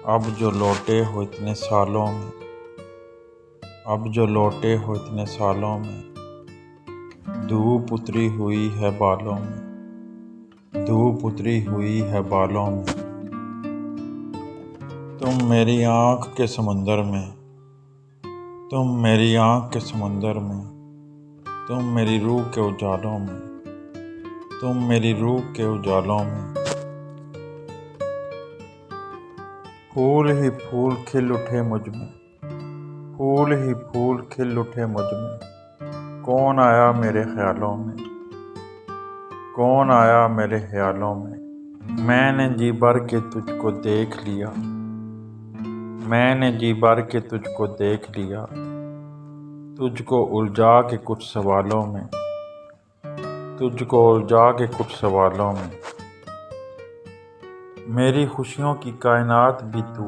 अब जो लौटे हो इतने सालों में, अब जो लौटे हो इतने सालों में, धूप उतरी हुई है बालों में, धूप उतरी हुई है बालों में। तुम मेरी आँख के समंदर में, तुम मेरी आँख के समंदर में, तुम मेरी रूह के उजालों में, तुम मेरी रूह के उजालों में। फूल ही फूल खिल उठे मुझ में, फूल ही फूल खिल उठे मुझ में। कौन आया मेरे ख्यालों में, कौन आया मेरे ख्यालों में। मैंने जी भर के तुझको देख लिया, मैंने जी भर के तुझको देख लिया, तुझको उलझा के कुछ सवालों में, तुझको उलझा के कुछ सवालों में। मेरी खुशियों की कायनात भी तू,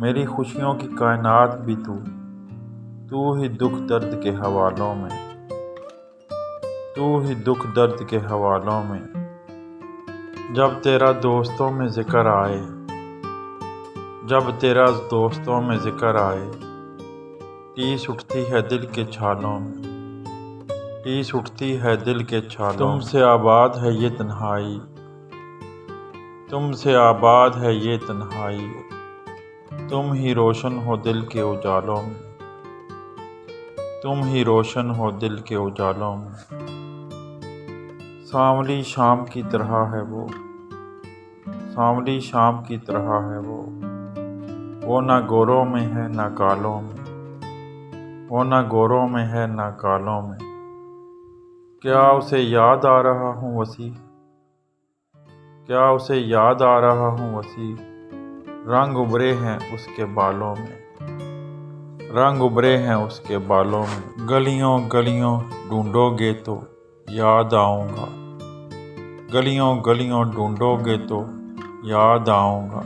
मेरी खुशियों की कायनात भी तू, तू ही दुख दर्द के हवालों में, तू ही दुख दर्द के हवालों में। जब तेरा दोस्तों में जिक्र आए, जब तेरा दोस्तों में जिक्र आए, टीस उठती है दिल के छालों में, टीस उठती है दिल के छालों। तुमसे आबाद है ये तन्हाई, तुमसे आबाद है ये तन्हाई, तुम ही रोशन हो दिल के उजालों में, तुम ही रोशन हो दिल के उजालों में। सांवली शाम की तरह है वो, सांवली शाम की तरह है वो ना गोरों में है ना कालों में, वो ना गोरों में है ना कालों में। क्या उसे याद आ रहा हूँ वसी, क्या उसे याद आ रहा हूँ वसी। रंग उभरे हैं उसके बालों में, रंग उभरे हैं उसके बालों में। गलियों गलियों ढूंढोगे तो याद आऊँगा, गलियों गलियों ढूंढोगे तो याद आऊँगा।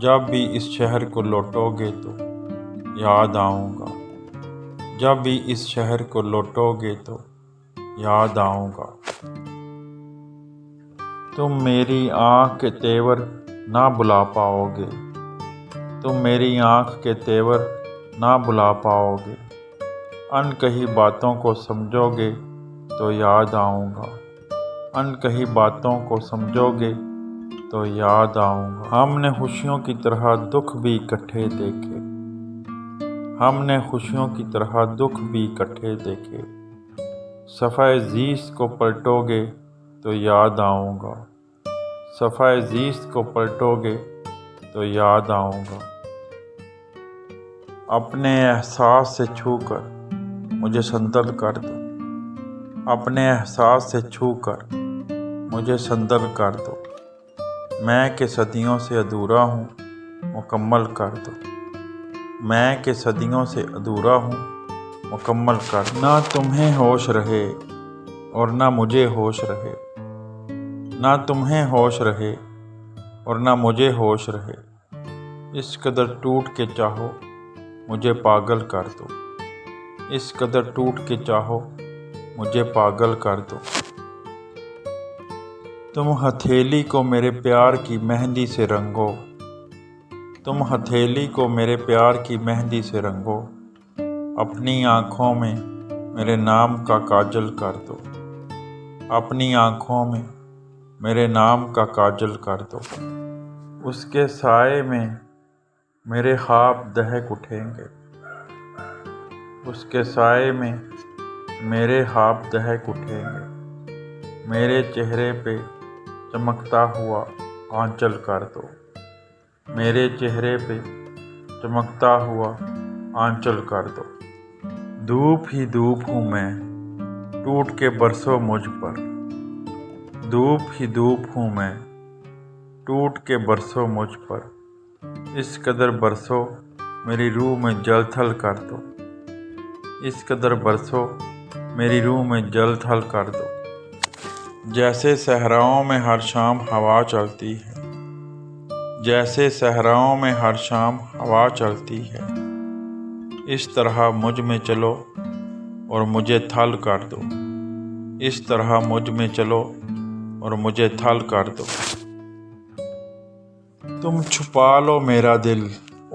जब भी इस शहर को लौटोगे तो याद आऊँगा, जब भी इस शहर को लौटोगे तो याद आऊँगा। तुम मेरी आँख के तेवर ना बुला पाओगे, तुम मेरी आँख के तेवर ना बुला पाओगे। अनकही बातों को समझोगे तो याद आऊँगा, अनकही बातों को समझोगे तो याद आऊँगा। हमने खुशियों की तरह दुख भी इकट्ठे देखे, हमने खुशियों की तरह दुख भी इकट्ठे देखे। सफ़ाए ज़ीस्त को पलटोगे तो याद आऊँगा, सफ़ाए ज़ीस्त को पलटोगे तो याद आऊँगा। अपने एहसास से छूकर मुझे संदल कर दो, अपने एहसास से छूकर मुझे संदल कर दो। मैं के सदियों से अधूरा हूँ मुकम्मल कर दो, मैं के सदियों से अधूरा हूँ मुकम्मल कर दो। ना तुम्हें होश रहे और ना मुझे होश रहे, ना तुम्हें होश रहे और ना मुझे होश रहे। इस कदर टूट के चाहो मुझे पागल कर दो, इस कदर टूट के चाहो मुझे पागल कर दो। तुम हथेली को मेरे प्यार की मेहंदी से रंगो, तुम हथेली को मेरे प्यार की मेहंदी से रंगो। अपनी आँखों में मेरे नाम का काजल कर दो, अपनी आँखों में मेरे नाम का काजल कर दो। उसके साए में मेरे ख्वाब दहक उठेंगे, उसके साए में मेरे ख्वाब दहक उठेंगे। मेरे चेहरे पे चमकता हुआ आंचल कर दो, मेरे चेहरे पे चमकता हुआ आंचल कर दो। धूप ही धूप हूँ मैं, टूट के बरसो मुझ पर, धूप ही धूप हूँ मैं, टूट के बरसो मुझ पर। इस कदर बरसो मेरी रूह में जल थल कर दो, इस कदर बरसो मेरी रूह में जल थल कर दो। जैसे सहराओं में हर शाम हवा चलती है, जैसे सहराओं में हर शाम हवा चलती है, इस तरह मुझ में चलो और मुझे थल कर दो, इस तरह मुझ में चलो और मुझे थल कर दो। तुम छुपा लो मेरा दिल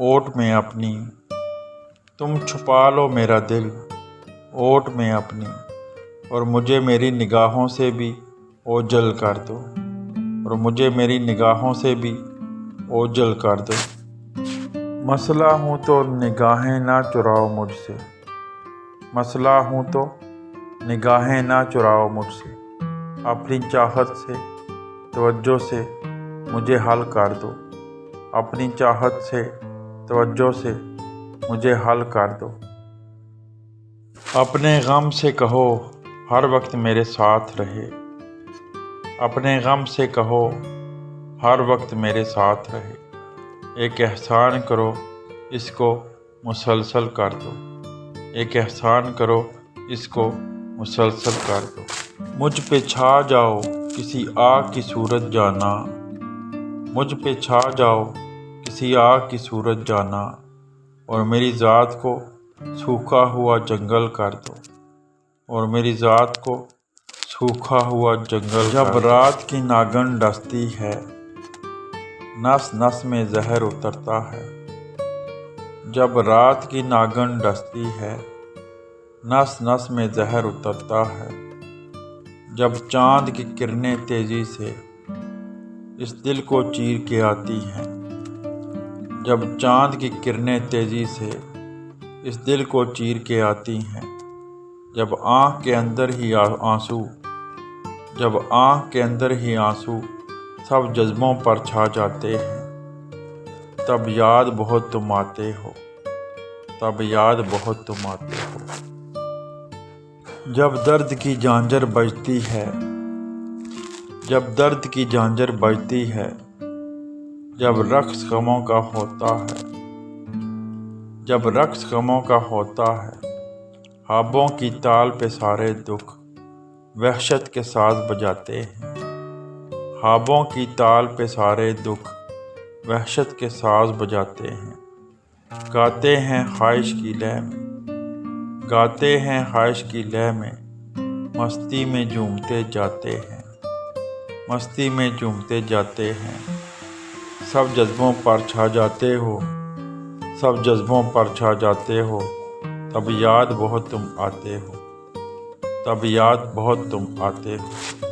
ओट में अपनी, तुम छुपा लो मेरा दिल ओट में अपनी, और मुझे मेरी निगाहों से भी ओझल कर दो, और मुझे मेरी निगाहों से भी ओझल कर दो। मसला हूँ तो निगाहें ना चुराओ मुझसे, मसला हूँ तो निगाहें ना चुराओ मुझसे, अपनी चाहत से तवज्जो से मुझे हल कर दो, अपनी चाहत से तवज्जो से मुझे हल कर दो। अपने गम से कहो हर वक्त मेरे साथ रहे, अपने गम से कहो हर वक्त मेरे साथ रहे, एक एहसान करो इसको मुसलसल कर दो, एक एहसान करो इसको मुसलसल कर दो। मुझ पे छा जाओ किसी आग की सूरत जाना, मुझ पे छा जाओ किसी आग की सूरत जाना, और मेरी ज़ात को सूखा हुआ जंगल कर दो, और मेरी ज़ात को सूखा हुआ जंगल। जब रात की नागन डसती है, नस नस में जहर उतरता है, जब रात की नागन डसती है, नस नस में जहर उतरता है, जब चाँद की किरणें तेज़ी से इस दिल को चीर के आती हैं, जब चाँद की किरणें तेज़ी से इस दिल को चीर के आती हैं, जब आँख के अंदर ही आंसू, जब आँख के अंदर ही आंसू सब जज्बों पर छा जाते हैं, तब याद बहुत तुम आते हो, तब याद बहुत तुम आते हो। जब दर्द की झांझर बजती है, जब दर्द की झांझर बजती है, जब रक्स गमों का होता है, जब रक्स गमों का होता है, ख्वाबों की ताल पे सारे दुख वहशत के साज बजाते हैं, ख्वाबों की ताल पे सारे दुख वहशत के साज बजाते हैं। गाते हैं ख्वाहिश की लय में, गाते हैं ख्वाहिश की लय में, मस्ती में झूमते जाते हैं, मस्ती में झूमते जाते हैं। सब जज्बों पर छा जाते हो, सब जज्बों पर छा जाते हो, तब याद बहुत तुम आते हो, तब याद बहुत तुम आते हो।